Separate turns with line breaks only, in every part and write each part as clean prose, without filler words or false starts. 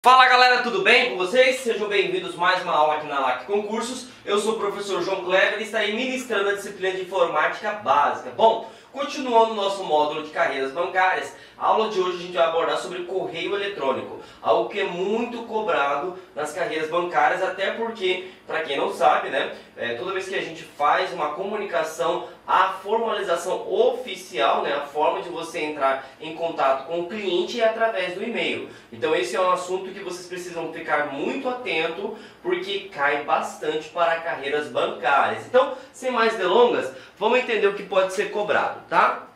Fala galera, tudo bem com vocês? Sejam bem-vindos a mais uma aula aqui na LAC Concursos. Eu sou o professor João Kleber e estarei ministrando a disciplina de Informática Básica. Bom, continuando o nosso módulo de carreiras bancárias, a aula de hoje a gente vai abordar sobre correio eletrônico, algo que é muito cobrado nas carreiras bancárias, até porque, para quem não sabe, né, toda vez que a gente faz uma comunicação, a formalização oficial, né, a forma de você entrar em contato com o cliente é através do e-mail. Então esse é um assunto que vocês precisam ficar muito atento, porque cai bastante para carreiras bancárias. Então, sem mais delongas, vamos entender o que pode ser cobrado, tá?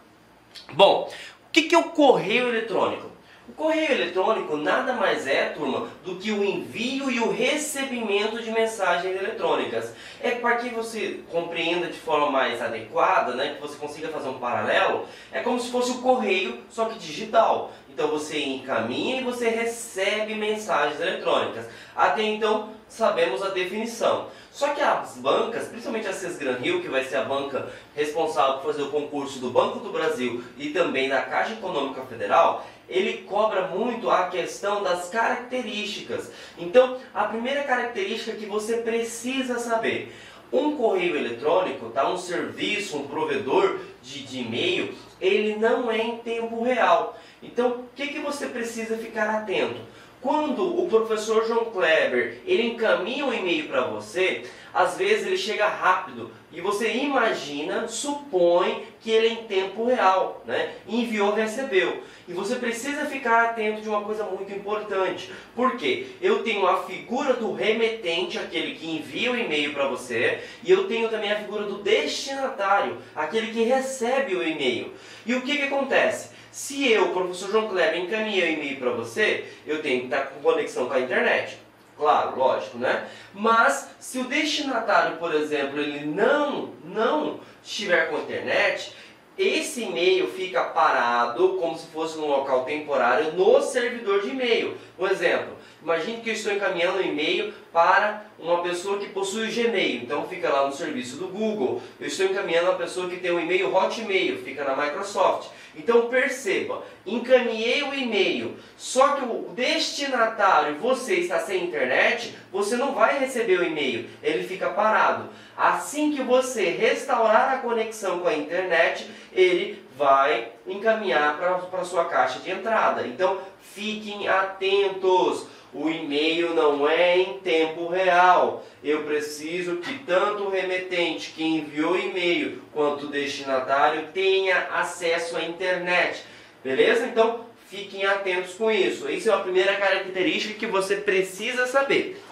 Bom, o que é o correio eletrônico? O correio eletrônico nada mais é, turma, do que o envio e o recebimento de mensagens eletrônicas. É para que você compreenda de forma mais adequada, né, que você consiga fazer um paralelo, é como se fosse o correio, só que digital. Então você encaminha e você recebe mensagens eletrônicas. Até então sabemos a definição. Só que as bancas, principalmente a Sesgran Rio, que vai ser a banca responsável por fazer o concurso do Banco do Brasil e também da Caixa Econômica Federal, ele cobra muito a questão das características. Então, a primeira característica que você precisa saber: um correio eletrônico, tá? Um serviço, um provedor de e-mail, ele não é em tempo real. Então, o que você precisa ficar atento? Quando o professor João Kleber ele encaminha um e-mail para você, às vezes ele chega rápido e você imagina, supõe que ele é em tempo real, né? Enviou, recebeu. E você precisa ficar atento de uma coisa muito importante. Porque eu tenho a figura do remetente, aquele que envia o e-mail para você, e eu tenho também a figura do destinatário, aquele que recebe o e-mail. E o que acontece? Se eu, professor João Kleber, encaminhei o e-mail para você, eu tenho que estar com conexão com a internet. Claro, lógico, né? Mas se o destinatário, por exemplo, ele não estiver com a internet, esse e-mail fica parado como se fosse num local temporário no servidor de e-mail. Um exemplo, imagine que eu estou encaminhando um e-mail para uma pessoa que possui o Gmail, então fica lá no serviço do Google. Eu estou encaminhando uma pessoa que tem um e-mail Hotmail, fica na Microsoft. Então perceba, encaminhei o e-mail, só que o destinatário, você está sem internet, você não vai receber o e-mail, ele fica parado. Assim que você restaurar a conexão com a internet, ele vai encaminhar para a sua caixa de entrada. Então fiquem atentos. O e-mail não é em tempo real. Eu preciso que tanto o remetente que enviou o e-mail quanto o destinatário tenha acesso à internet. Beleza? Então fiquem atentos com isso. Essa é a primeira característica que você precisa saber.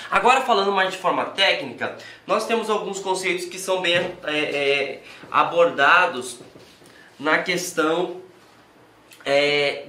Agora, falando mais de forma técnica, nós temos alguns conceitos que são bem abordados na questão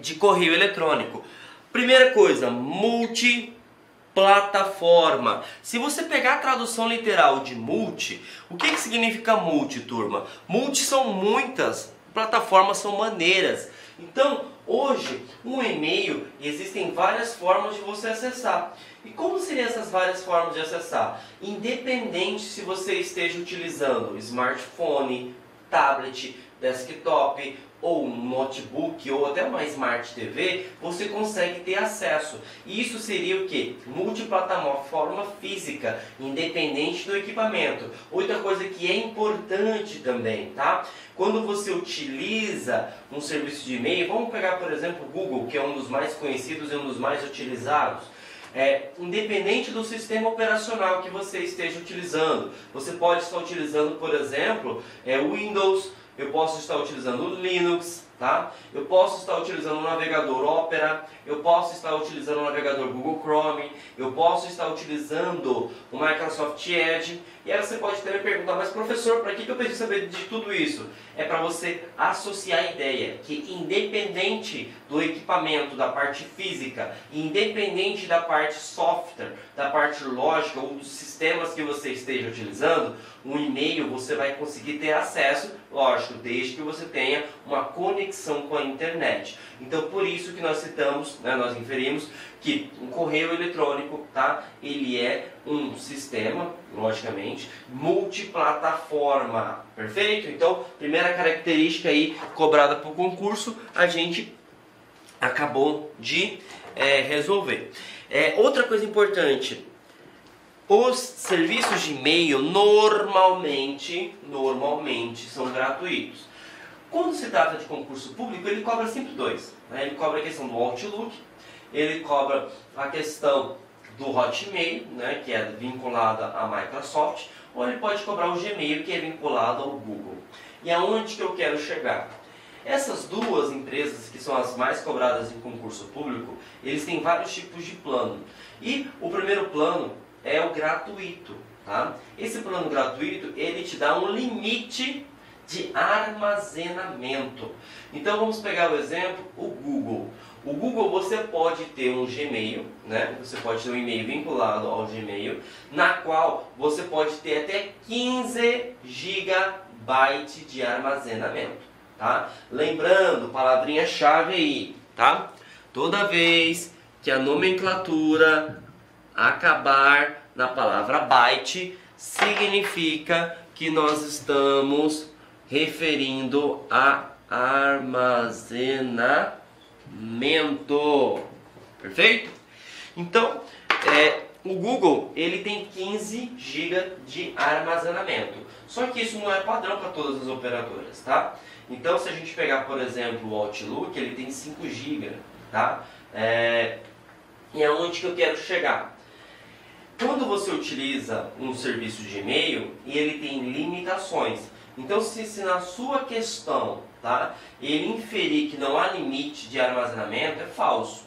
de correio eletrônico. Primeira coisa, multiplataforma. Se você pegar a tradução literal de multi, o que significa multi, turma? Multi são muitas, plataformas são maneiras. Então, hoje, um e-mail, existem várias formas de você acessar. E como seriam essas várias formas de acessar? Independente se você esteja utilizando smartphone, tablet, desktop, ou um notebook, ou até uma Smart TV, você consegue ter acesso. E isso seria o que? Multiplataforma física, independente do equipamento. Outra coisa que é importante também, tá? Quando você utiliza um serviço de e-mail, vamos pegar por exemplo o Google, que é um dos mais conhecidos e um dos mais utilizados. Independente do sistema operacional que você esteja utilizando, você pode estar utilizando, por exemplo, Windows, eu posso estar utilizando o Linux, tá? Eu posso estar utilizando o navegador Opera, eu posso estar utilizando o navegador Google Chrome, eu posso estar utilizando o Microsoft Edge. E aí você pode até me perguntar, mas professor, para que eu preciso saber de tudo isso? É para você associar a ideia que independente do equipamento, da parte física, independente da parte software, da parte lógica ou dos sistemas que você esteja utilizando, um e-mail você vai conseguir ter acesso, lógico, desde que você tenha uma conexão com a internet. Então por isso que nós citamos, né, nós inferimos que um correio eletrônico, tá, ele é um sistema, logicamente, multiplataforma, perfeito? Então, primeira característica aí cobrada para o concurso, a gente acabou de resolver. Outra coisa importante, os serviços de e-mail normalmente são gratuitos. Quando se trata de concurso público, ele cobra sempre dois, né? Ele cobra a questão do Outlook, ele cobra a questão do Hotmail, né, que é vinculada à Microsoft, ou ele pode cobrar o Gmail, que é vinculado ao Google. E aonde que eu quero chegar? Essas duas empresas, que são as mais cobradas em concurso público, eles têm vários tipos de plano. E o primeiro plano é o gratuito, tá? Esse plano gratuito, ele te dá um limite de armazenamento. Então vamos pegar o exemplo, o Google. O Google, você pode ter um Gmail, né? Você pode ter um e-mail vinculado ao Gmail, na qual você pode ter até 15 GB de armazenamento, tá? Lembrando, palavrinha-chave aí, tá? Toda vez que a nomenclatura acabar na palavra byte, significa que nós estamos referindo a armazenamento. Perfeito? Então, o Google, ele tem 15 GB de armazenamento. Só que isso não é padrão para todas as operadoras, tá? Então, se a gente pegar, por exemplo, o Outlook, ele tem 5 GB, tá? E aonde que eu quero chegar? Quando você utiliza um serviço de e-mail, ele tem limitações. Então, se na sua questão, tá, ele inferir que não há limite de armazenamento, é falso.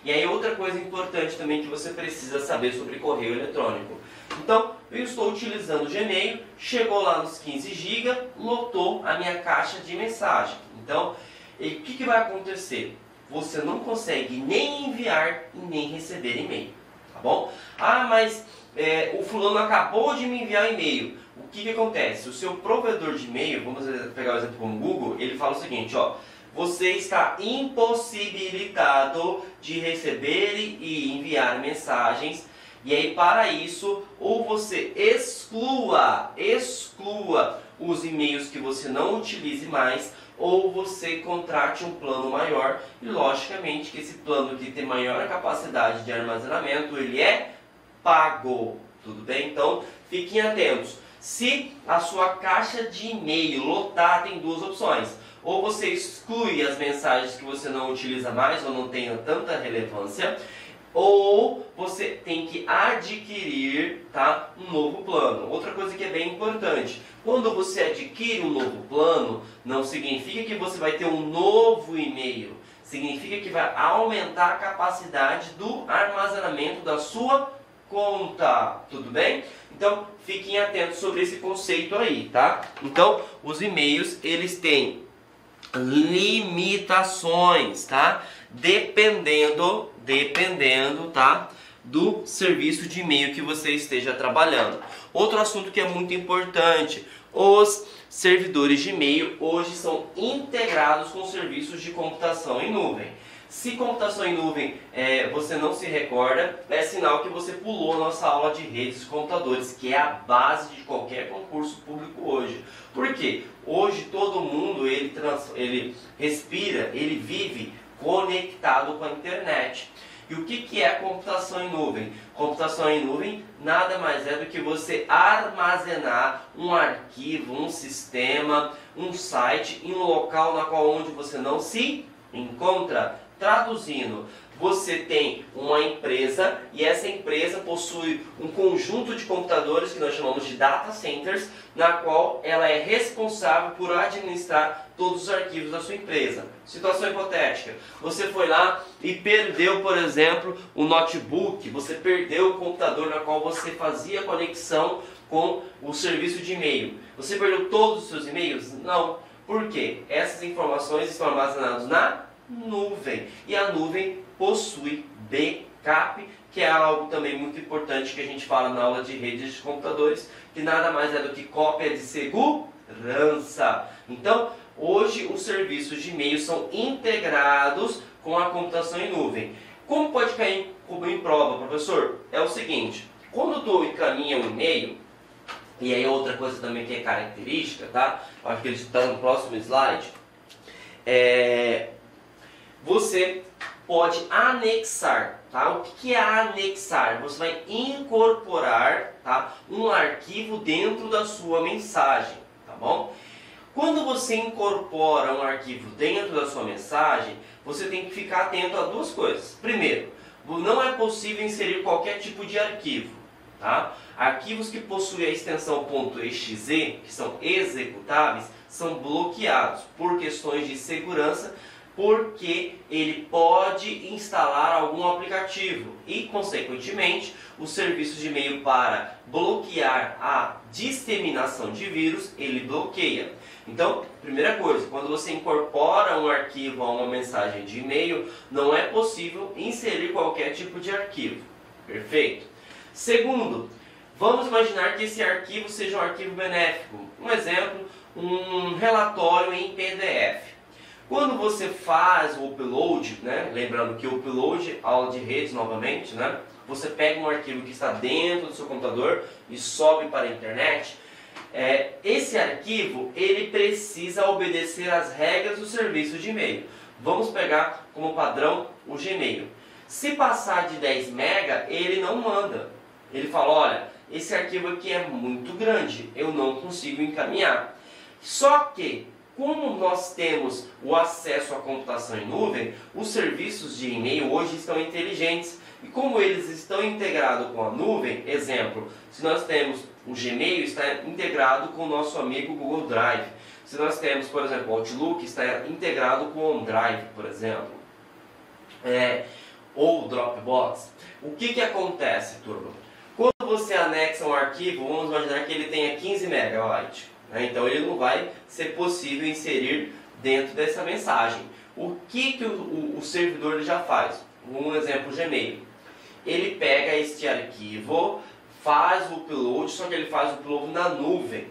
E aí outra coisa importante também que você precisa saber sobre correio eletrônico. Então, eu estou utilizando o Gmail, chegou lá nos 15 GB, lotou a minha caixa de mensagem. Então, o que vai acontecer? Você não consegue nem enviar e nem receber e-mail, tá bom? Ah, mas o fulano acabou de me enviar e-mail. O que acontece? O seu provedor de e-mail, vamos pegar o exemplo como o Google, ele fala o seguinte, ó, você está impossibilitado de receber e enviar mensagens, e aí para isso, ou você exclua os e-mails que você não utilize mais, ou você contrate um plano maior, e logicamente que esse plano que tem maior capacidade de armazenamento, ele é pago, tudo bem? Então, fiquem atentos. Se a sua caixa de e-mail lotar, tem duas opções. Ou você exclui as mensagens que você não utiliza mais ou não tenha tanta relevância, ou você tem que adquirir, tá, um novo plano. Outra coisa que é bem importante, quando você adquire um novo plano, não significa que você vai ter um novo e-mail. Significa que vai aumentar a capacidade do armazenamento da sua conta, tudo bem? Então, fiquem atentos sobre esse conceito aí, tá? Então, os e-mails, eles têm limitações, tá? Dependendo, tá? Do serviço de e-mail que você esteja trabalhando. Outro assunto que é muito importante, os servidores de e-mail hoje são integrados com serviços de computação em nuvem. Se computação em nuvem você não se recorda, é sinal que você pulou a nossa aula de redes de computadores, que é a base de qualquer concurso público hoje. Por quê? Hoje todo mundo ele respira, ele vive conectado com a internet. E o que é a computação em nuvem? Computação em nuvem nada mais é do que você armazenar um arquivo, um sistema, um site em um local na qual onde você não se encontra. Traduzindo, você tem uma empresa e essa empresa possui um conjunto de computadores que nós chamamos de data centers, na qual ela é responsável por administrar todos os arquivos da sua empresa. Situação hipotética, você foi lá e perdeu, por exemplo, o notebook, você perdeu o computador na qual você fazia conexão com o serviço de e-mail. Você perdeu todos os seus e-mails? Não. Por quê? Essas informações estão armazenadas na nuvem. E a nuvem possui backup, que é algo também muito importante que a gente fala na aula de redes de computadores, que nada mais é do que cópia de segurança. Então, hoje os serviços de e-mail são integrados com a computação em nuvem. Como pode cair em prova, professor? É o seguinte, quando tu encaminha um e-mail, e aí outra coisa também que é característica, tá? Acho que ele está no próximo slide. Você pode anexar, tá? O que é anexar? Você vai incorporar, tá, um arquivo dentro da sua mensagem, tá bom? Quando você incorpora um arquivo dentro da sua mensagem, você tem que ficar atento a duas coisas. Primeiro, não é possível inserir qualquer tipo de arquivo, tá? Arquivos que possuem a extensão .exe, que são executáveis, são bloqueados por questões de segurança, porque ele pode instalar algum aplicativo e, consequentemente, os serviços de e-mail para bloquear a disseminação de vírus, ele bloqueia. Então, primeira coisa, quando você incorpora um arquivo a uma mensagem de e-mail, não é possível inserir qualquer tipo de arquivo. Perfeito? Segundo, vamos imaginar que esse arquivo seja um arquivo benéfico. Um exemplo, um relatório em PDF. Quando você faz o upload, né, lembrando que o upload, aula de redes novamente, né, você pega um arquivo que está dentro do seu computador e sobe para a internet, esse arquivo ele precisa obedecer às regras do serviço de e-mail. Vamos pegar como padrão o Gmail. Se passar de 10 MB, ele não manda. Ele fala, olha, esse arquivo aqui é muito grande, eu não consigo encaminhar. Só que, como nós temos o acesso à computação em nuvem, os serviços de e-mail hoje estão inteligentes. E como eles estão integrados com a nuvem, exemplo, se nós temos o Gmail, está integrado com o nosso amigo Google Drive. Se nós temos, por exemplo, o Outlook, está integrado com o OneDrive, por exemplo. Ou o Dropbox. O que acontece, turma? Quando você anexa um arquivo, vamos imaginar que ele tenha 15 MB. Então ele não vai ser possível inserir dentro dessa mensagem. O que o servidor ele já faz? Um exemplo, Gmail. Ele pega este arquivo, faz o upload, só que ele faz o upload na nuvem.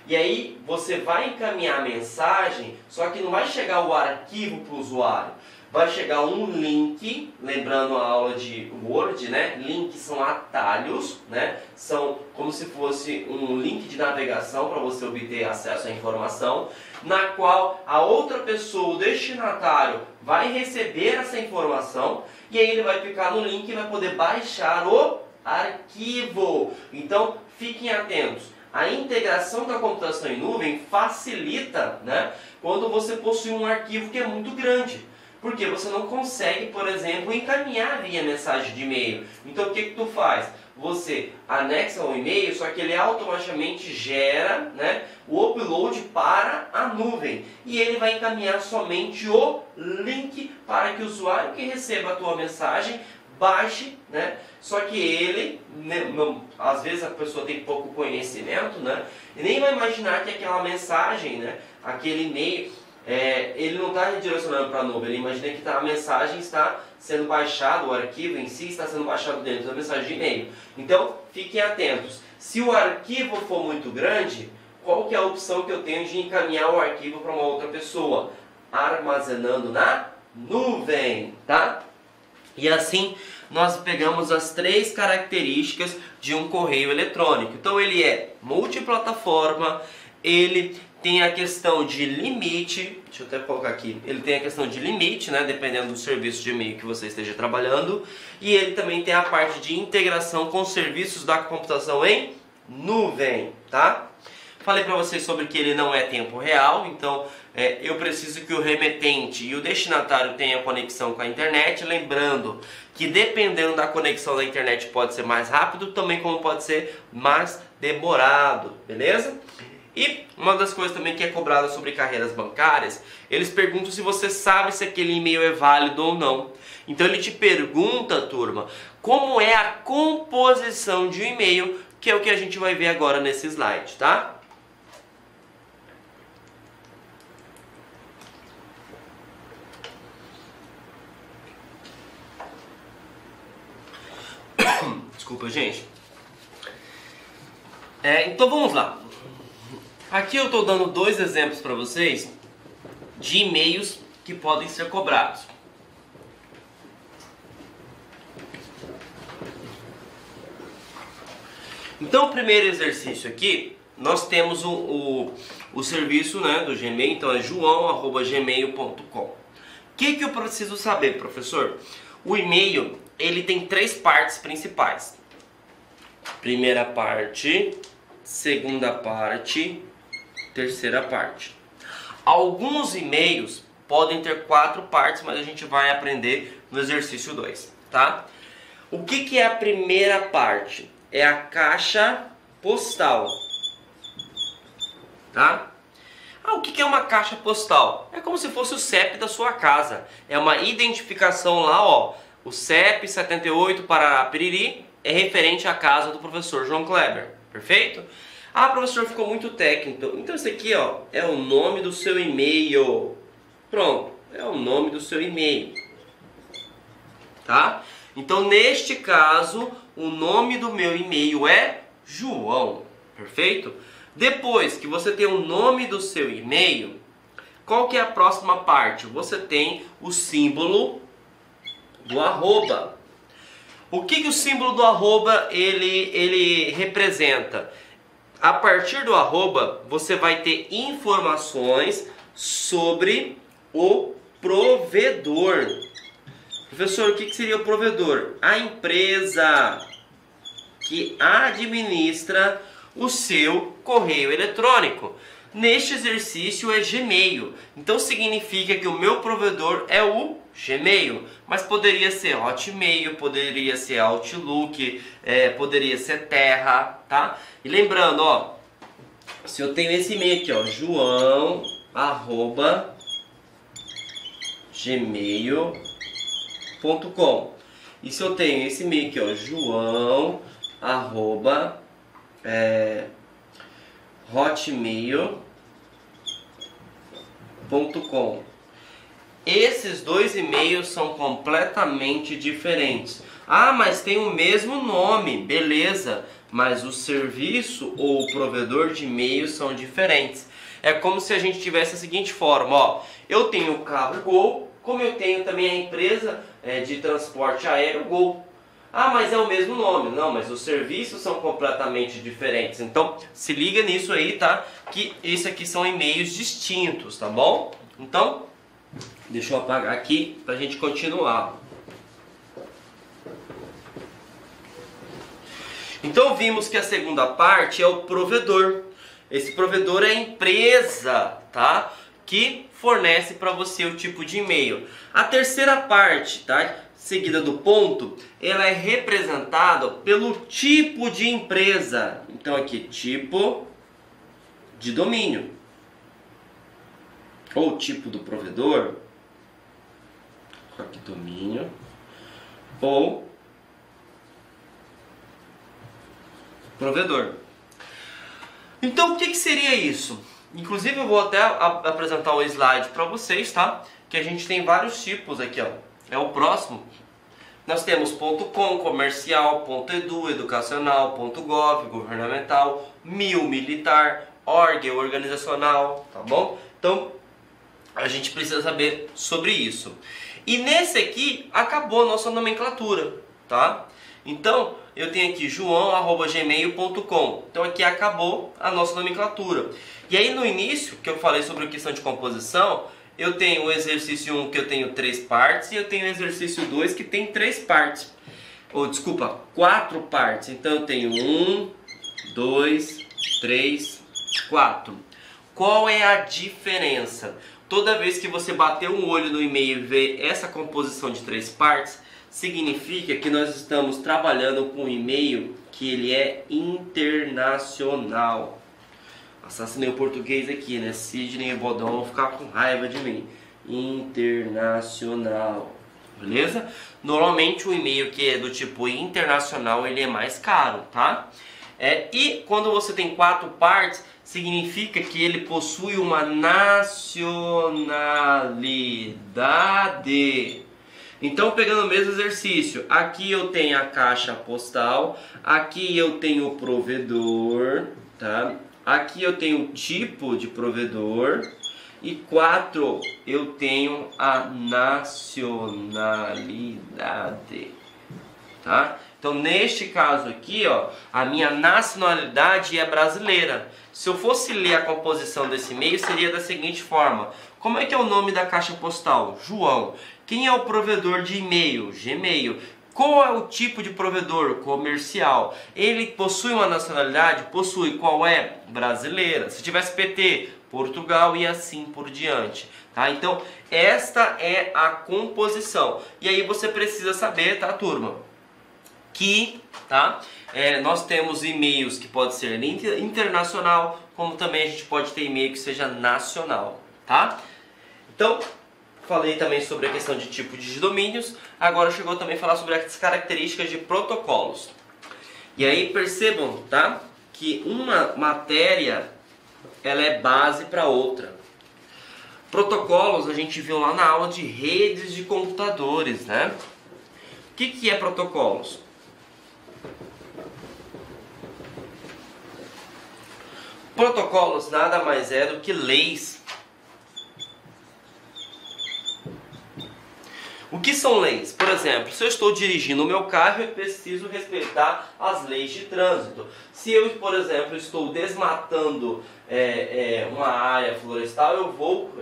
E aí você vai encaminhar a mensagem, só que não vai chegar o arquivo para o usuário. Vai chegar um link, lembrando a aula de Word, né? Links são atalhos, né? São como se fosse um link de navegação para você obter acesso à informação, na qual a outra pessoa, o destinatário, vai receber essa informação e aí ele vai clicar no link e vai poder baixar o arquivo. Então, fiquem atentos. A integração da computação em nuvem facilita, né, quando você possui um arquivo que é muito grande. Porque você não consegue, por exemplo, encaminhar via mensagem de e-mail. Então o que tu faz? Você anexa o e-mail, só que ele automaticamente gera, né, o upload para a nuvem. E ele vai encaminhar somente o link para que o usuário que receba a tua mensagem baixe, né? Só que ele, às vezes a pessoa tem pouco conhecimento, né, e nem vai imaginar que aquela mensagem, né, aquele e-mail, ele não está redirecionando para a nuvem, ele imagina que a mensagem está sendo baixada, o arquivo em si está sendo baixado dentro da mensagem de e-mail. Então, fiquem atentos. Se o arquivo for muito grande, qual que é a opção que eu tenho de encaminhar o arquivo para uma outra pessoa? Armazenando na nuvem, tá? E assim, nós pegamos as 3 características de um correio eletrônico. Então, ele é multiplataforma, ele tem a questão de limite, deixa eu até colocar aqui, ele tem a questão de limite, né, dependendo do serviço de e-mail que você esteja trabalhando, e ele também tem a parte de integração com serviços da computação em nuvem, tá? Falei para vocês sobre que ele não é tempo real, então eu preciso que o remetente e o destinatário tenham conexão com a internet, lembrando que dependendo da conexão da internet pode ser mais rápido, também como pode ser mais demorado, beleza? E uma das coisas também que é cobrada sobre carreiras bancárias, eles perguntam se você sabe se aquele e-mail é válido ou não. Então ele te pergunta, turma, como é a composição de um e-mail, que é o que a gente vai ver agora nesse slide, tá? Desculpa, gente. Então vamos lá. Aqui eu estou dando 2 exemplos para vocês de e-mails que podem ser cobrados. Então o primeiro exercício aqui, nós temos o serviço, né, do Gmail, então é joão@gmail.com. que eu preciso saber, professor? O e-mail, ele tem 3 partes principais. Primeira parte, segunda parte, terceira parte. Alguns e-mails podem ter 4 partes, mas a gente vai aprender no exercício 2, tá? O que é a primeira parte? É a caixa postal, tá? O que é uma caixa postal? É como se fosse o CEP da sua casa. É uma identificação lá, ó. O CEP 78 Parará Piriri é referente à casa do professor João Kleber. Perfeito? Professor, ficou muito técnico. Então isso aqui, ó, é o nome do seu e-mail. Pronto, é o nome do seu e-mail. Tá? Então, neste caso, o nome do meu e-mail é João. Perfeito? Depois que você tem o nome do seu e-mail, qual que é a próxima parte? Você tem o símbolo do arroba. O que o símbolo do arroba ele representa? A partir do arroba, você vai ter informações sobre o provedor. Professor, o que seria o provedor? A empresa que administra o seu correio eletrônico. Neste exercício é Gmail. Então significa que o meu provedor é o Gmail. Mas poderia ser Hotmail, poderia ser Outlook, poderia ser Terra, tá? E lembrando, ó, se eu tenho esse e-mail aqui, ó, joão@gmail.com. E se eu tenho esse e-mail aqui, ó, hotmail.com. Esses dois e-mails são completamente diferentes. Mas tem o mesmo nome, beleza, mas o serviço ou o provedor de e-mails são diferentes. É como se a gente tivesse a seguinte forma, ó, eu tenho o carro Gol, como eu tenho também a empresa de transporte aéreo Gol. Mas é o mesmo nome. Não, mas os serviços são completamente diferentes. Então, se liga nisso aí, tá? Que esses aqui são e-mails distintos, tá bom? Então, deixa eu apagar aqui pra gente continuar. Então, vimos que a segunda parte é o provedor. Esse provedor é a empresa, tá? Que fornece para você o tipo de e-mail. A terceira parte, tá? Seguida do ponto, ela é representada pelo tipo de empresa. Então aqui, tipo de domínio. Ou tipo do provedor. Aqui, domínio. Ou provedor. Então o que seria isso? Inclusive eu vou até apresentar um slide para vocês, tá? Que a gente tem vários tipos aqui, ó. É o próximo. Nós temos .com, comercial, .edu, educacional, .gov, governamental, militar, org, organizacional, tá bom? Então, a gente precisa saber sobre isso. E nesse aqui, acabou a nossa nomenclatura, tá? Então, eu tenho aqui joão@gmail.com. Então, aqui acabou a nossa nomenclatura. E aí, no início, que eu falei sobre a questão de composição, eu tenho o exercício 1 que eu tenho 3 partes e eu tenho o exercício 2 que tem 3 partes. Desculpa, 4 partes. Então eu tenho 1, 2, 3, 4. Qual é a diferença? Toda vez que você bater um olho no e-mail e ver essa composição de 3 partes, significa que nós estamos trabalhando com um e-mail que ele é internacional. Assassinei o português aqui, né? Sidney e Bodão vão ficar com raiva de mim. Internacional. Beleza? Normalmente o e-mail que é do tipo internacional, ele é mais caro, tá? E quando você tem 4 partes, significa que ele possui uma nacionalidade. Então, pegando o mesmo exercício, aqui eu tenho a caixa postal, aqui eu tenho o provedor, tá? Aqui eu tenho o tipo de provedor e 4 eu tenho a nacionalidade, tá? Então, neste caso aqui, ó, a minha nacionalidade é brasileira. Se eu fosse ler a composição desse e-mail, seria da seguinte forma. Como é que é o nome da caixa postal? João. Quem é o provedor de e-mail? Gmail. Qual é o tipo de provedor? Comercial. Ele possui uma nacionalidade? Possui. Qual é? Brasileira. Se tivesse PT, Portugal e assim por diante. Tá? Então, esta é a composição. E aí você precisa saber, tá, turma? Que nós temos e-mails que pode ser internacional, como também a gente pode ter e-mail que seja nacional, tá? Então, falei também sobre a questão de tipo de domínios, agora chegou também a falar sobre as características de protocolos. E aí percebam, tá? Que uma matéria, ela é base para outra. Protocolos a gente viu lá na aula de redes de computadores, né? O que é protocolos? Protocolos nada mais é do que leis. O que são leis? Por exemplo, se eu estou dirigindo o meu carro, eu preciso respeitar as leis de trânsito. Se eu, por exemplo, estou desmatando uma área florestal, eu vou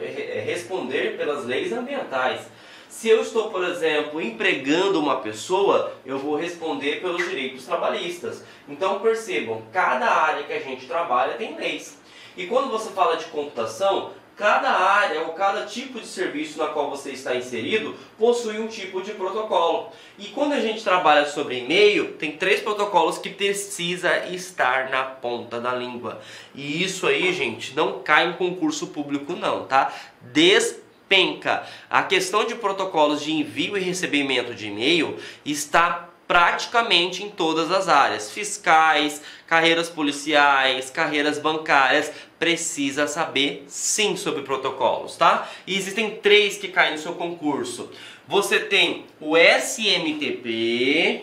responder pelas leis ambientais. Se eu estou, por exemplo, empregando uma pessoa, eu vou responder pelos direitos trabalhistas. Então percebam, cada área que a gente trabalha tem leis. E quando você fala de computação, cada área ou cada tipo de serviço na qual você está inserido possui um tipo de protocolo. E quando a gente trabalha sobre e-mail, tem 3 protocolos que precisa estar na ponta da língua. E isso aí, gente, não cai em concurso público não, tá? Despenca. A questão de protocolos de envio e recebimento de e-mail está praticamente em todas as áreas. Fiscais, carreiras policiais, carreiras bancárias, precisa saber sim sobre protocolos, tá? E existem 3 que caem no seu concurso. Você tem o SMTP,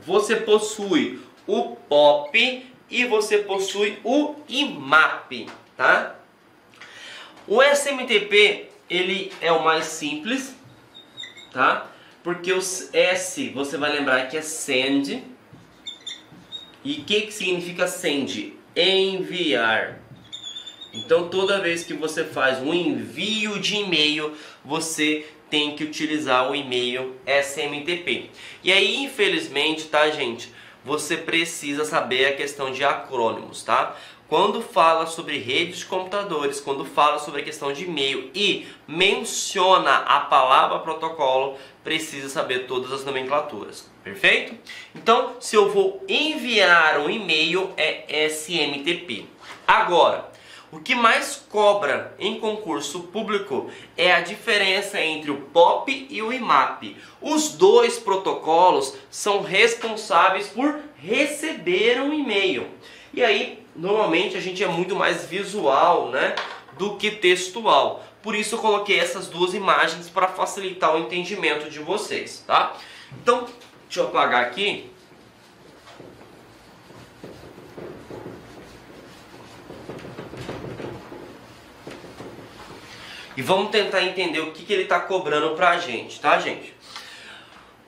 você possui o POP e você possui o IMAP, tá? O SMTP, ele é o mais simples, tá? Porque o S, você vai lembrar que é send. E o que significa send? Enviar. Então, toda vez que você faz um envio de e-mail, você tem que utilizar o e-mail SMTP. E aí, infelizmente, tá, gente? Você precisa saber a questão de acrônimos, tá? Quando fala sobre redes de computadores, quando fala sobre a questão de e-mail e menciona a palavra protocolo, precisa saber todas as nomenclaturas, perfeito? Então, se eu vou enviar um e-mail, é SMTP. Agora, o que mais cobra em concurso público é a diferença entre o POP e o IMAP. Os 2 protocolos são responsáveis por receber um e-mail. E aí, normalmente a gente é muito mais visual, né, do que textual. Por isso eu coloquei essas 2 imagens para facilitar o entendimento de vocês, tá? Então, deixa eu apagar aqui. E vamos tentar entender o que ele está cobrando pra gente, tá, gente?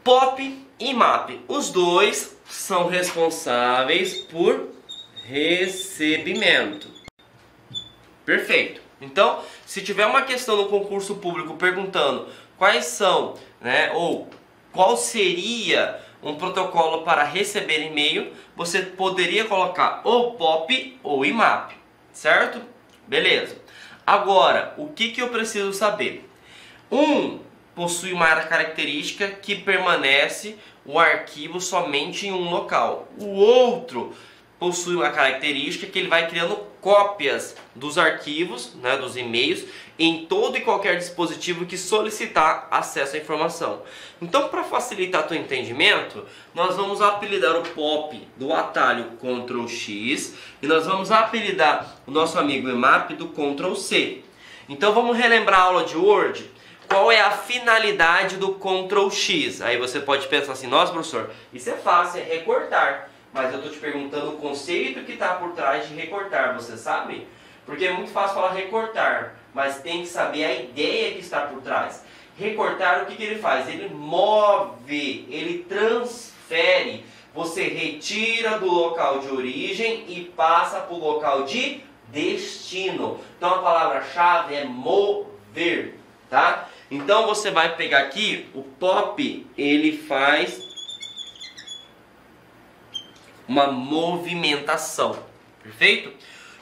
POP e IMAP, os 2 são responsáveis por recebimento. Perfeito. Então, se tiver uma questão no concurso público perguntando quais são, né, ou qual seria um protocolo para receber e-mail, você poderia colocar ou POP ou IMAP, certo? Beleza. Agora, o que eu preciso saber? Um possui uma característica que permanece o arquivo somente em um local. O outro possui uma característica que ele vai criando cópias dos arquivos, né, dos e-mails, em todo e qualquer dispositivo que solicitar acesso à informação. Então, para facilitar teu entendimento, nós vamos apelidar o POP do atalho Ctrl X e nós vamos apelidar o nosso amigo IMAP do Ctrl C. Então, vamos relembrar a aula de Word? Qual é a finalidade do Ctrl X? Aí você pode pensar assim, nossa professor, isso é fácil, é recortar. Mas eu estou te perguntando o conceito que está por trás de recortar, você sabe? Porque é muito fácil falar recortar, mas tem que saber a ideia que está por trás. Recortar, o que ele faz? Ele move, ele transfere você retira do local de origem e passa para o local de destino. Então a palavra-chave é mover, tá? Então você vai pegar aqui, o POP, ele faz uma movimentação, perfeito?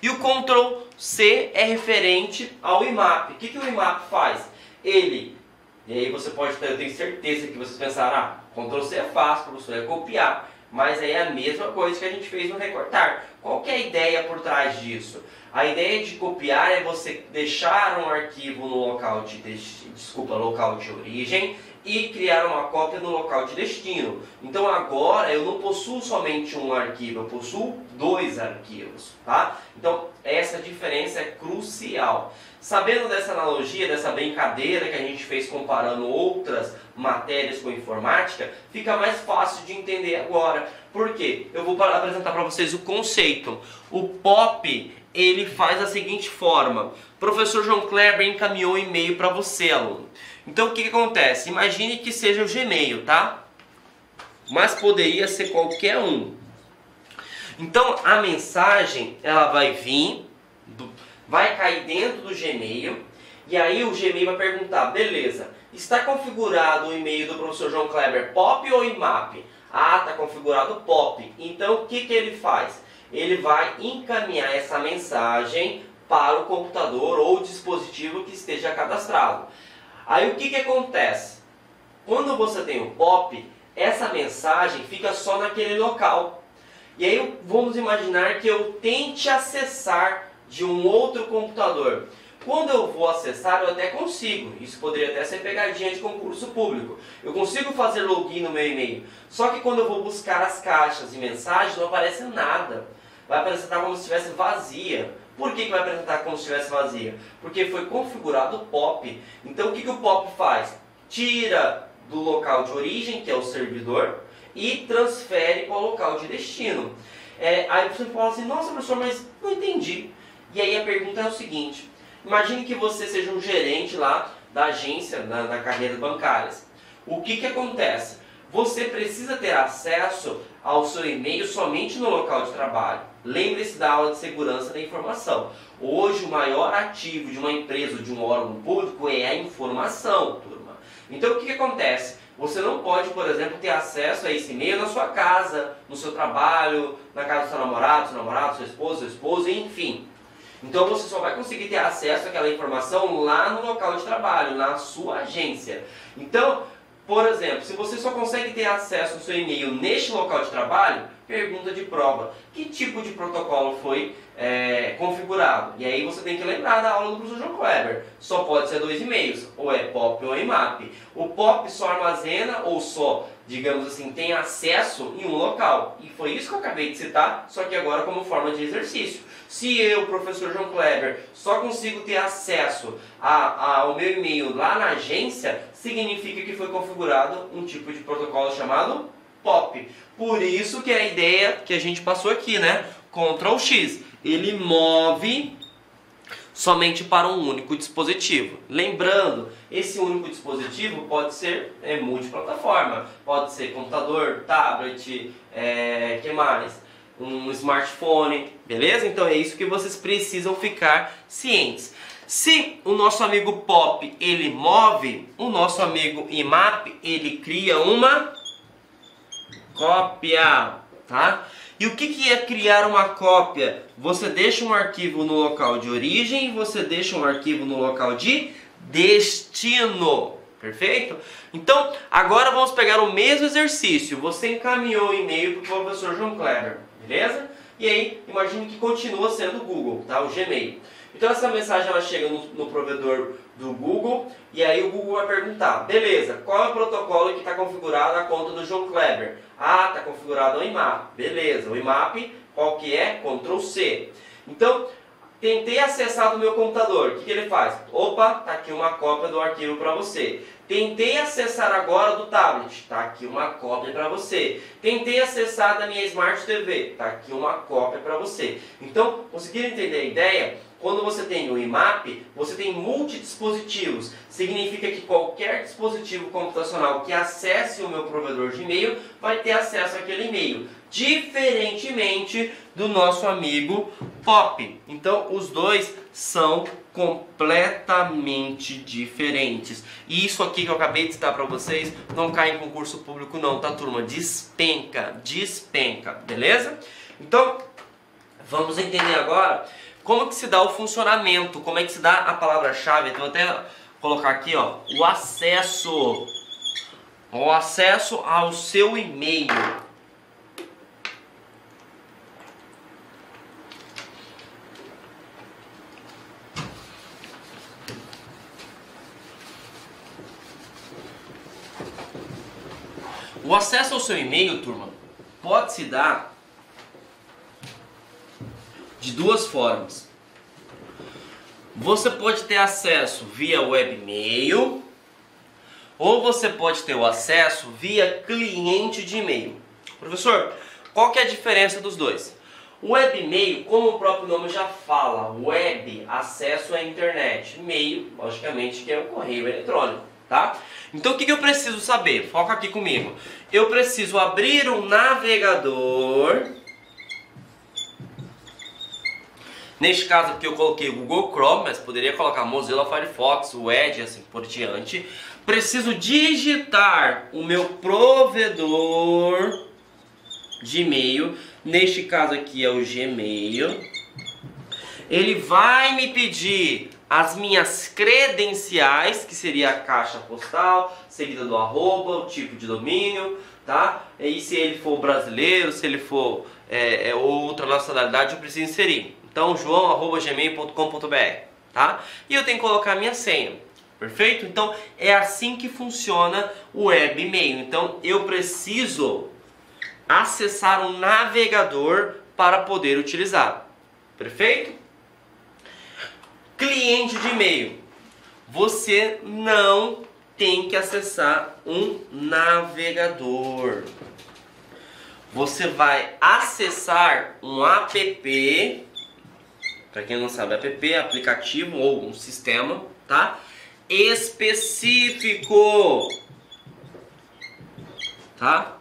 E o Ctrl C é referente ao IMAP. O que o IMAP faz? E aí você pode ter, eu tenho certeza que vocês pensaram, Ctrl C é fácil, professor, é copiar. Mas aí é a mesma coisa que a gente fez no recortar. Qual que é a ideia por trás disso? A ideia de copiar é você deixar um arquivo no local de origem e criar uma cópia no local de destino. Então agora eu não possuo somente um arquivo, eu possuo 2 arquivos, tá? Então essa diferença é crucial. Sabendo dessa analogia, dessa brincadeira que a gente fez comparando outras matérias com informática, fica mais fácil de entender agora. Por quê? Eu vou apresentar para vocês o conceito. O POP, ele faz da seguinte forma. O professor João Kleber encaminhou um e-mail para você, aluno. Então o que acontece? Imagine que seja o Gmail, tá? Mas poderia ser qualquer um. Então a mensagem, ela vai vir, vai cair dentro do Gmail, e aí o Gmail vai perguntar, beleza, está configurado o e-mail do professor João Kleber POP ou IMAP? Ah, está configurado POP. Então o que ele faz? Ele vai encaminhar essa mensagem para o computador ou dispositivo que esteja cadastrado. Aí o que acontece? Quando você tem o POP, essa mensagem fica só naquele local. E aí vamos imaginar que eu tente acessar de um outro computador. Quando eu vou acessar, eu até consigo. Isso poderia até ser pegadinha de concurso público. Eu consigo fazer login no meu e-mail. Só que quando eu vou buscar as caixas de mensagens, não aparece nada. Vai apresentar como se estivesse vazia. Por que vai apresentar como se estivesse vazia? Porque foi configurado o POP. Então o que o POP faz? Tira do local de origem, que é o servidor, e transfere para o local de destino. Aí você fala assim, nossa professor, mas não entendi. E aí a pergunta é o seguinte, imagine que você seja um gerente lá da agência, da carreiras bancárias. O que acontece? Você precisa ter acesso ao seu e-mail somente no local de trabalho. Lembre-se da aula de segurança da informação. Hoje o maior ativo de uma empresa ou de um órgão público é a informação, turma. Então o que acontece? Você não pode, por exemplo, ter acesso a esse e-mail na sua casa, no seu trabalho, na casa do seu namorado, sua esposa, seu esposo, enfim. Então você só vai conseguir ter acesso àquela informação lá no local de trabalho, na sua agência. Então, por exemplo, se você só consegue ter acesso ao seu e-mail neste local de trabalho, pergunta de prova, que tipo de protocolo foi configurado? E aí você tem que lembrar da aula do professor João Kleber. Só pode ser 2 e-mails, ou é POP ou é IMAP. O POP só armazena ou só, digamos assim, tem acesso em um local. E foi isso que eu acabei de citar, só que agora como forma de exercício. Se eu, professor João Kleber, só consigo ter acesso ao meu e-mail lá na agência, significa que foi configurado um tipo de protocolo chamado POP. Por isso que é a ideia que a gente passou aqui, né? Ctrl X. Ele move somente para um único dispositivo. Lembrando, esse único dispositivo pode ser multiplataforma. Pode ser computador, tablet, que mais? Um smartphone, beleza? Então é isso que vocês precisam ficar cientes. Se o nosso amigo POP ele move, o nosso amigo IMAP ele cria uma cópia, tá? E o que é criar uma cópia? Você deixa um arquivo no local de origem e você deixa um arquivo no local de destino. Perfeito? Então, agora vamos pegar o mesmo exercício. Você encaminhou o e-mail para o professor João Kleber, beleza? E aí, imagine que continua sendo o Google, tá? O Gmail. Então essa mensagem ela chega no provedor do Google e aí o Google vai perguntar, beleza, qual é o protocolo que está configurado na conta do João Kleber? Ah, está configurado o IMAP. Beleza, o IMAP qual que é? Ctrl C. Então, tentei acessar do meu computador, o que ele faz? Opa, está aqui uma cópia do arquivo para você. Tentei acessar agora do tablet, está aqui uma cópia para você. Tentei acessar da minha Smart TV, está aqui uma cópia para você. Então, conseguiram entender a ideia? Quando você tem o IMAP, você tem multidispositivos. Significa que qualquer dispositivo computacional que acesse o meu provedor de e-mail vai ter acesso àquele e-mail. Diferentemente do nosso amigo POP. Então, os dois são completamente diferentes. E isso aqui que eu acabei de citar para vocês não cai em concurso público não, tá, turma? Despenca, despenca, beleza? Então, vamos entender agora como que se dá o funcionamento, como é que se dá a palavra-chave. Então, até colocar aqui, ó, o acesso ao seu e-mail. O acesso ao seu e-mail, turma, pode se dar de duas formas. Você pode ter acesso via webmail, ou você pode ter o acesso via cliente de e-mail. Professor, qual que é a diferença dos dois? O webmail, como o próprio nome já fala, web, acesso à internet, e-mail, logicamente, que é o correio eletrônico. Tá? Então o que eu preciso saber? Foca aqui comigo. Eu preciso abrir um navegador. Neste caso aqui eu coloquei o Google Chrome, mas poderia colocar Mozilla Firefox, o Edge, assim por diante. Preciso digitar o meu provedor de e-mail. Neste caso aqui é o Gmail. Ele vai me pedir as minhas credenciais, que seria a caixa postal, seguida do arroba, o tipo de domínio, tá? E se ele for brasileiro, se ele for outra nacionalidade, eu preciso inserir. Então, joão@gmail.com.br, tá? E eu tenho que colocar a minha senha, perfeito? Então, é assim que funciona o web e-mail. Então, eu preciso acessar um navegador para poder utilizar, perfeito? Cliente de e-mail. Você não tem que acessar um navegador. Você vai acessar um app. Para quem não sabe, app é aplicativo ou um sistema, tá? Específico. Tá?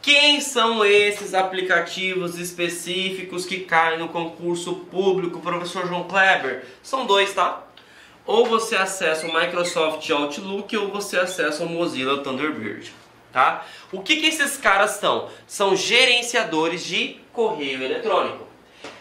Quem são esses aplicativos específicos que caem no concurso público, professor João Kleber? São dois, tá? Ou você acessa o Microsoft Outlook ou você acessa o Mozilla Thunderbird, tá? O que esses caras são? São gerenciadores de correio eletrônico.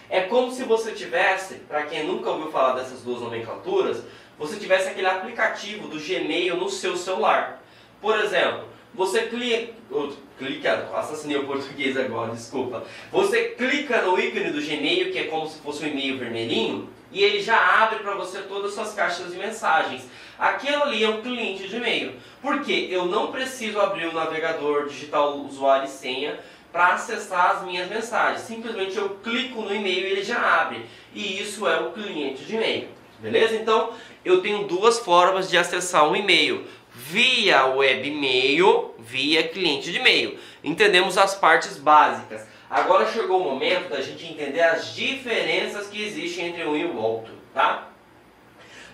É como se você tivesse, para quem nunca ouviu falar dessas duas nomenclaturas, você tivesse aquele aplicativo do Gmail no seu celular. Por exemplo, você clica, assassinei o português agora, desculpa. Você clica no ícone do Gmail, que é como se fosse um e-mail vermelhinho, e ele já abre para você todas as suas caixas de mensagens. Aquilo ali é um cliente de e-mail. Por quê? Eu não preciso abrir o navegador, digitar o usuário e senha para acessar as minhas mensagens. Simplesmente eu clico no e-mail e ele já abre. E isso é o cliente de e-mail. Beleza? Então, eu tenho duas formas de acessar um e-mail. Via webmail, via cliente de e-mail. Entendemos as partes básicas. Agora chegou o momento da gente entender as diferenças que existem entre um e o outro, tá?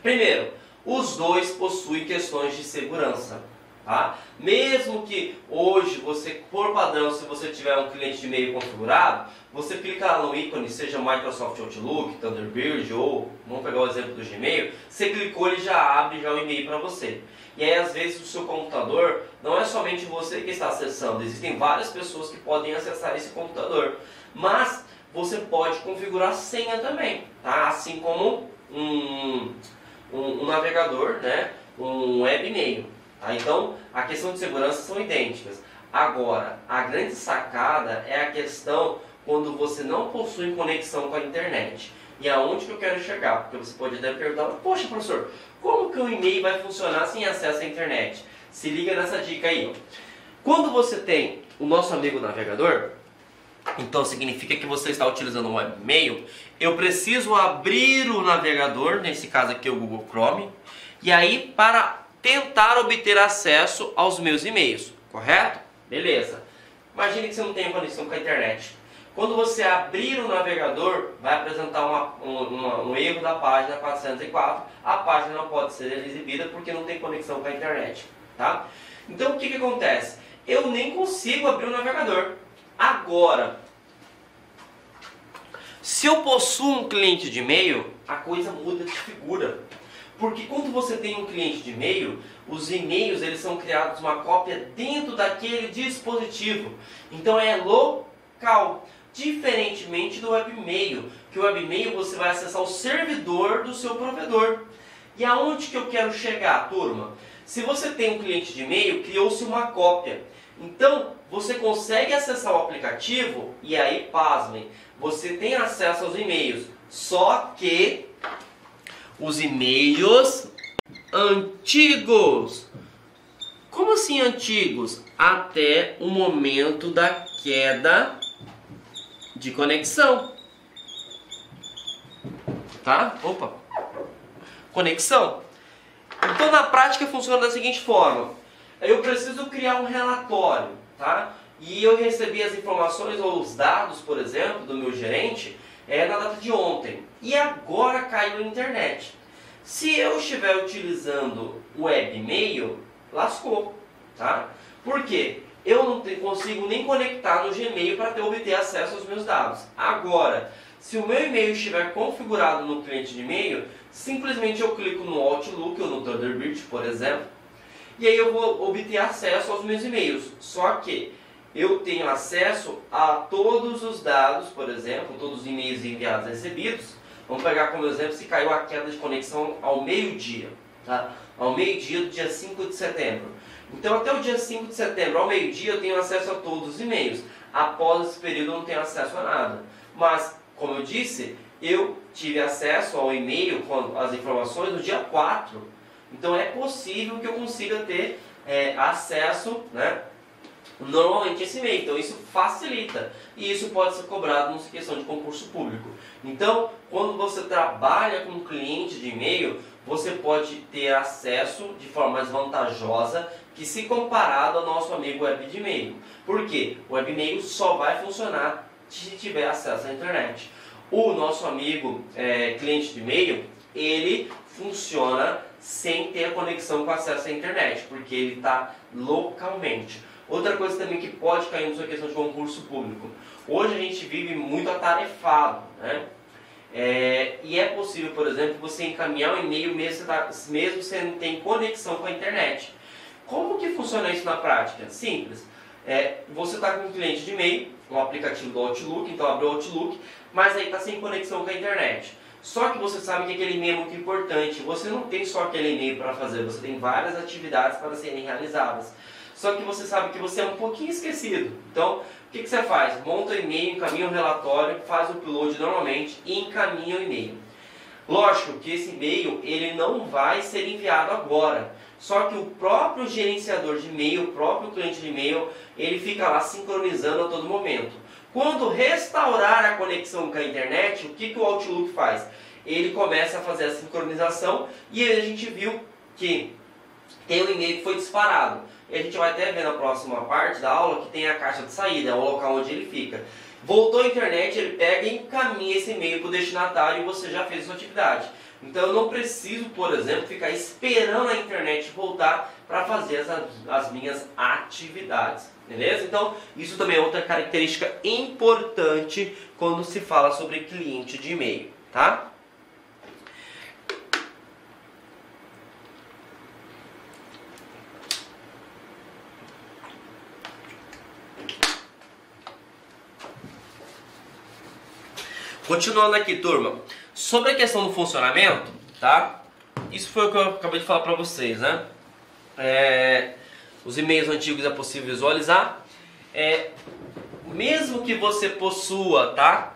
Primeiro, os dois possuem questões de segurança, tá? Mesmo que hoje você, por padrão, se você tiver um cliente de e-mail configurado, você clica lá no ícone, seja Microsoft Outlook, Thunderbird ou, vamos pegar o exemplo do Gmail, você clicou, ele já abre já o e-mail para você. E aí, às vezes, o seu computador não é somente você que está acessando, existem várias pessoas que podem acessar esse computador. Mas você pode configurar senha também, tá? Assim como um navegador, né? Um webmail. Tá? Então, a questão de segurança são idênticas. Agora, a grande sacada é a questão quando você não possui conexão com a internet. E aonde que eu quero chegar? Porque você pode até perguntar, poxa, professor, como que o e-mail vai funcionar sem acesso à internet? Se liga nessa dica aí. Ó. Quando você tem o nosso amigo navegador, então significa que você está utilizando um webmail, eu preciso abrir o navegador, nesse caso aqui é o Google Chrome, e aí para tentar obter acesso aos meus e-mails, correto? Beleza. Imagine que você não tem conexão com a internet. Quando você abrir o navegador, vai apresentar um erro da página 404. A página não pode ser exibida porque não tem conexão com a internet. Tá? Então o que acontece? Eu nem consigo abrir o navegador. Agora, se eu possuo um cliente de e-mail, a coisa muda de figura. Porque quando você tem um cliente de e-mail, os e-mails eles são criados uma cópia dentro daquele dispositivo. Então é local. Diferentemente do webmail, que o webmail você vai acessar o servidor do seu provedor. E aonde que eu quero chegar, turma? Se você tem um cliente de e-mail, criou-se uma cópia. Então, você consegue acessar o aplicativo e aí, pasmem, você tem acesso aos e-mails. Só que os e-mails antigos. Como assim antigos? Até o momento da queda de conexão. Tá? Opa. Conexão. Então na prática funciona da seguinte forma. Eu preciso criar um relatório, tá? E eu recebi as informações ou os dados, por exemplo, do meu gerente na data de ontem. E agora caiu na internet. Se eu estiver utilizando o webmail, lascou, tá? Por quê? Eu não consigo nem conectar no Gmail para obter acesso aos meus dados. Agora, se o meu e-mail estiver configurado no cliente de e-mail, simplesmente eu clico no Outlook ou no Thunderbird, por exemplo, e aí eu vou obter acesso aos meus e-mails. Só que eu tenho acesso a todos os dados, por exemplo, todos os e-mails enviados e recebidos. Vamos pegar como exemplo se caiu a queda de conexão ao meio-dia, tá? Ao meio-dia do dia 5 de setembro. Então até o dia 5 de setembro, ao meio-dia, eu tenho acesso a todos os e-mails. Após esse período eu não tenho acesso a nada. Mas, como eu disse, eu tive acesso ao e-mail com as informações no dia 4. Então é possível que eu consiga ter acesso, né, normalmente esse e-mail. Então isso facilita. E isso pode ser cobrado numa questão de concurso público. Então, quando você trabalha com um cliente de e-mail, você pode ter acesso de forma mais vantajosa que se comparado ao nosso amigo web de e-mail. Por quê? O webmail só vai funcionar se tiver acesso à internet. O nosso amigo cliente de e-mail, ele funciona sem ter conexão com acesso à internet, porque ele está localmente. Outra coisa também que pode cair na sua questão de concurso público. Hoje a gente vive muito atarefado, né? E é possível, por exemplo, você encaminhar um e-mail mesmo você não tem conexão com a internet. Como que funciona isso na prática? Simples. Você está com um cliente de e-mail, um aplicativo do Outlook, então abre o Outlook, mas aí está sem conexão com a internet. Só que você sabe que aquele e-mail é muito importante. Você não tem só aquele e-mail para fazer, você tem várias atividades para serem realizadas. Só que você sabe que você é um pouquinho esquecido. Então, o que você faz? Monta o e-mail, encaminha o relatório, faz o upload normalmente e encaminha o e-mail. Lógico que esse e-mail ele não vai ser enviado agora. Só que o próprio gerenciador de e-mail, o próprio cliente de e-mail, ele fica lá sincronizando a todo momento. Quando restaurar a conexão com a internet, o que o Outlook faz? Ele começa a fazer a sincronização e aí a gente viu que tem um e-mail que foi disparado. E a gente vai até ver na próxima parte da aula que tem a caixa de saída, é o local onde ele fica. Voltou à internet, ele pega e encaminha esse e-mail para o destinatário e você já fez a sua atividade. Então eu não preciso, por exemplo, ficar esperando a internet voltar para fazer as minhas atividades. Beleza? Então isso também é outra característica importante quando se fala sobre cliente de e-mail, tá? Continuando aqui, turma, sobre a questão do funcionamento, tá? Isso foi o que eu acabei de falar para vocês, né? Os e-mails antigos é possível visualizar. Mesmo que você possua, tá,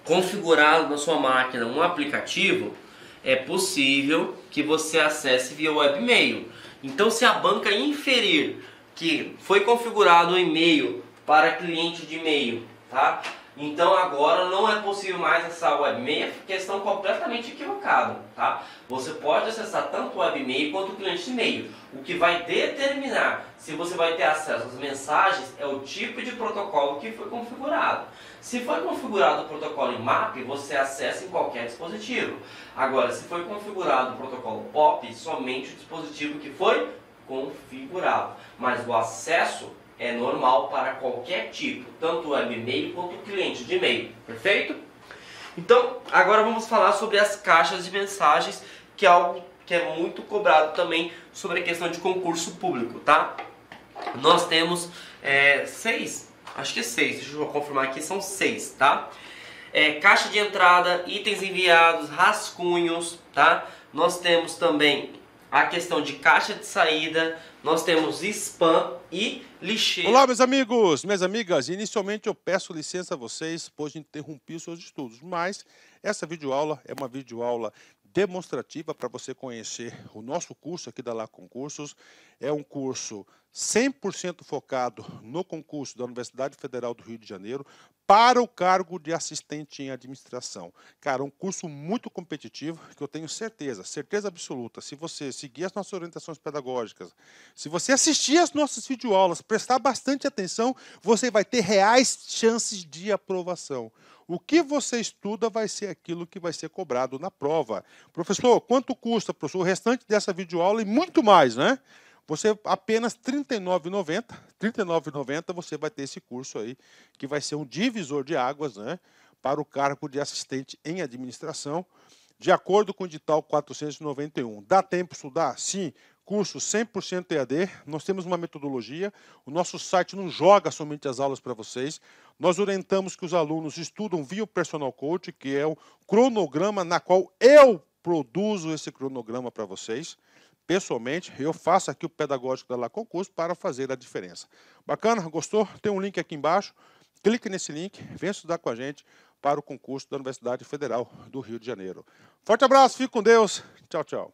configurado na sua máquina um aplicativo, é possível que você acesse via webmail. Então, se a banca inferir que foi configurado o e-mail para cliente de e-mail, tá, Então agora não é possível mais acessar o webmail, porque eles estão completamente equivocados, tá? Você pode acessar tanto o webmail quanto o cliente e-mail. O que vai determinar se você vai ter acesso às mensagens é o tipo de protocolo que foi configurado. Se foi configurado o protocolo em MAP, você acessa em qualquer dispositivo. Agora, se foi configurado o protocolo POP, somente o dispositivo que foi configurado. Mas o acesso é normal para qualquer tipo, tanto o webmail quanto o cliente de e-mail, perfeito? Então, agora vamos falar sobre as caixas de mensagens, que é algo que é muito cobrado também sobre a questão de concurso público, tá? Nós temos 6, acho que é 6, deixa eu confirmar aqui, são 6, tá? Caixa de entrada, itens enviados, rascunhos, tá? Nós temos também a questão de caixa de saída, nós temos spam e lixeira.
Olá, meus amigos, minhas amigas. Inicialmente eu peço licença a vocês, pois interrompi os seus estudos, mas essa videoaula é uma videoaula demonstrativa para você conhecer o nosso curso aqui da LA Concursos. É um curso 100% focado no concurso da Universidade Federal do Rio de Janeiro para o cargo de assistente em administração. Cara, um curso muito competitivo que eu tenho certeza absoluta, se você seguir as nossas orientações pedagógicas, se você assistir as nossas videoaulas, prestar bastante atenção, você vai ter reais chances de aprovação. O que você estuda vai ser aquilo que vai ser cobrado na prova. Professor, quanto custa, professor, o restante dessa videoaula e muito mais, né? Você apenas R$ 39,90, R$ 39,90 você vai ter esse curso aí, que vai ser um divisor de águas, né, para o cargo de assistente em administração, de acordo com o edital 491. Dá tempo de estudar? Sim. Curso 100% EAD, nós temos uma metodologia, o nosso site não joga somente as aulas para vocês, nós orientamos que os alunos estudam via o Personal Coach, que é o cronograma na qual eu produzo esse cronograma para vocês. Pessoalmente, eu faço aqui o pedagógico da LA Concurso para fazer a diferença. Bacana? Gostou? Tem um link aqui embaixo. Clique nesse link, venha estudar com a gente para o concurso da Universidade Federal do Rio de Janeiro. Forte abraço, fique com Deus. Tchau, tchau.